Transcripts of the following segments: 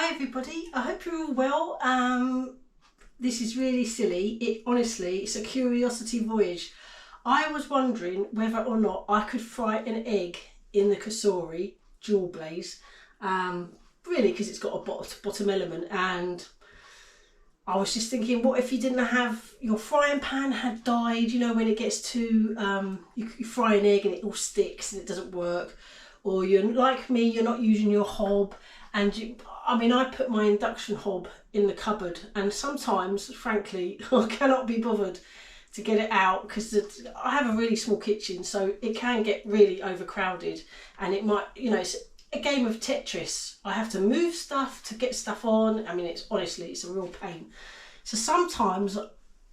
Hi everybody, I hope you're all well. This is really silly. Honestly, it's a curiosity voyage. I was wondering whether or not I could fry an egg in the Cosori dual blaze, really because it's got a bottom element, and I was just thinking, what if you didn't have, your frying pan had died, you know, when it gets too, you fry an egg and it all sticks and it doesn't work, or you're like me, you're not using your hob, and I put my induction hob in the cupboard, and sometimes, frankly, I cannot be bothered to get it out because I have a really small kitchen, so it can get really overcrowded, and it might, you know, it's a game of Tetris. I have to move stuff to get stuff on. It's honestly, it's a real pain. So sometimes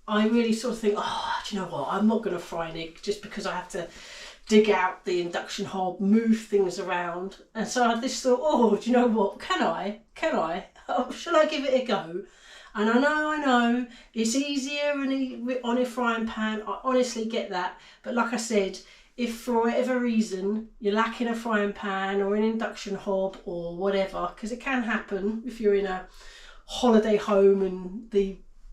I really sort of think, oh, do you know what? I'm not going to fry an egg just because I have to dig out the induction hob, move things around. And so I just thought, oh, do you know what? Can I? Oh, shall I give it a go? And I know, it's easier on a frying pan. I honestly get that. But like I said, if for whatever reason you're lacking a frying pan or an induction hob or whatever, because it can happen if you're in a holiday home and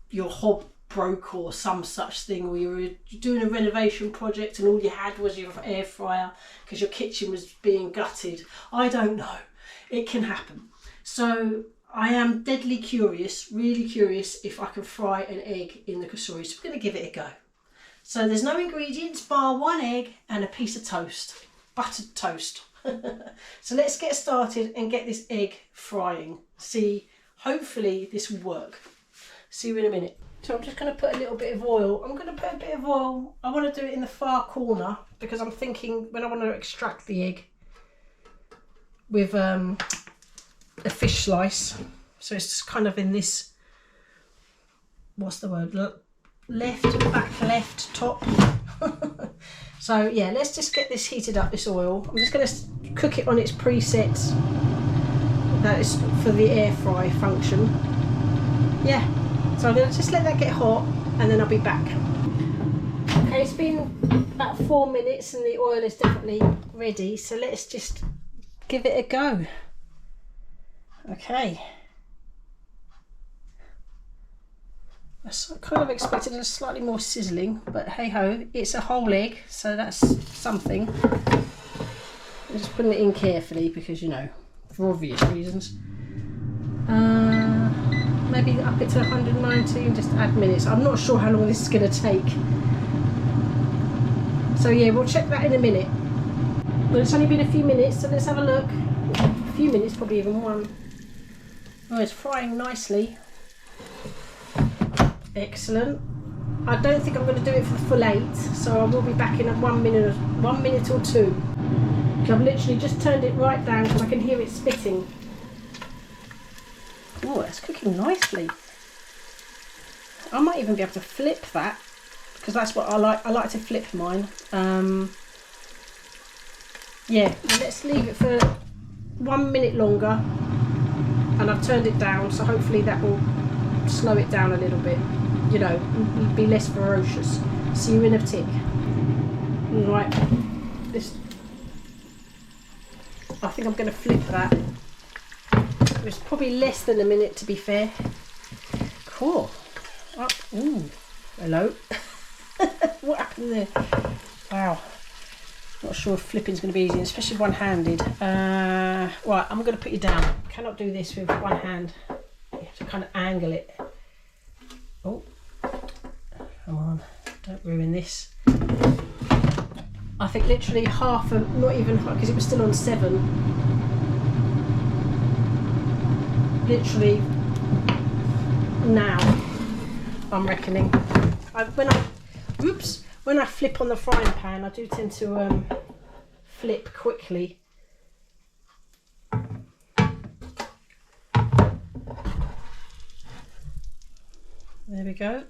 your hob broke or some such thing, or you're doing a renovation project and all you had was your air fryer because your kitchen was being gutted. I don't know. It can happen. So I am deadly curious, really curious if I can fry an egg in the Cosori. So we're going to give it a go. So there's no ingredients bar one egg and a piece of toast, buttered toast. So let's get started and get this egg frying. Hopefully this will work. See you in a minute. So I'm just going to put a little bit of oil. I want to do it in the far corner because I'm thinking when I want to extract the egg with a fish slice. So it's just kind of in this, what's the word? Back left, top. So yeah, let's just get this heated up, this oil. I'm just going to cook it on its presets. That is for the air fry function. Yeah. So I'm going to just let that get hot and then I'll be back. Okay, it's been about 4 minutes and the oil is definitely ready. So let's just give it a go. Okay. I kind of expected a slightly more sizzling, but hey ho, it's a whole egg, so that's something. I'm just putting it in carefully because, you know, for obvious reasons. Maybe up it to 190 and just add minutes. I'm not sure how long this is going to take. So yeah, we'll check that in a minute. Well, it's only been a few minutes, so let's have a look. A few minutes, probably even one. Oh, it's frying nicely. Excellent. I don't think I'm going to do it for the full 8, so I will be back in at 1 minute or two. I've literally just turned it right down because I can hear it spitting. Oh, it's cooking nicely. I might even be able to flip that because that's what I like. I like to flip mine. Yeah, let's leave it for 1 minute longer, and I've turned it down, so hopefully that will slow it down a little bit. You know, be less ferocious. See you in a tick. Right, I think I'm going to flip that. It's probably less than a minute, to be fair. Cool. Oh, ooh, hello. What happened there? Wow. Not sure if flipping's going to be easy, especially one-handed. Right, I'm going to put you down. Cannot do this with one hand. You have to kind of angle it. Oh, come on, don't ruin this. I think literally half, not even half, because it was still on 7. Literally now, I'm reckoning. When I flip on the frying pan, I do tend to flip quickly. There we go.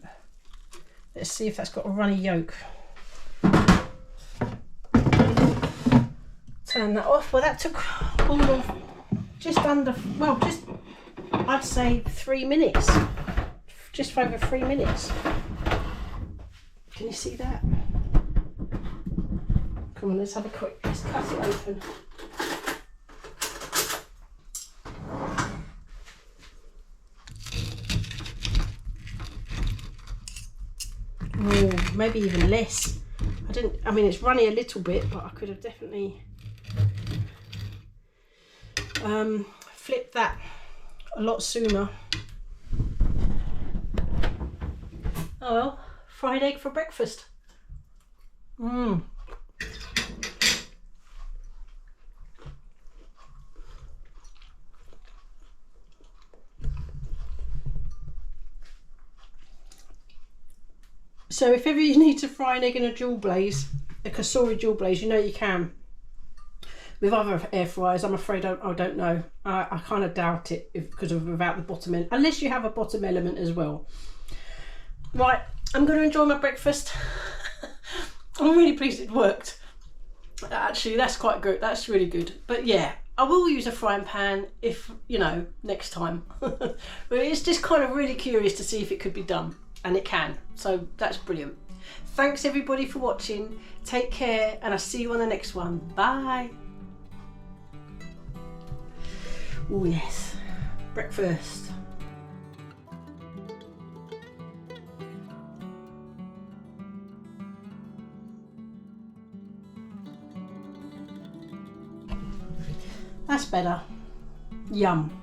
Let's see if that's got a runny yolk. Turn that off. Well, that took all of just under, well, just I'd say 3 minutes. Just over 3 minutes. Can you see that? Come on, let's cut it open. maybe even less. I mean, it's runny a little bit, but I could have definitely flipped that a lot sooner. Oh well, fried egg for breakfast. So if ever you need to fry an egg in a dual blaze, a Cosori dual blaze, you know you can. With other air fryers, I'm afraid I don't know. I kind of doubt it because of without the bottom end, unless you have a bottom element as well. Right, I'm going to enjoy my breakfast. I'm really pleased it worked. Actually, that's quite good. That's really good. But yeah, I will use a frying pan if, you know, next time. But it's just kind of really curious to see if it could be done. And it can. So that's brilliant. Thanks everybody for watching. Take care and I'll see you on the next one. Bye. Oh yes, breakfast. That's better. Yum.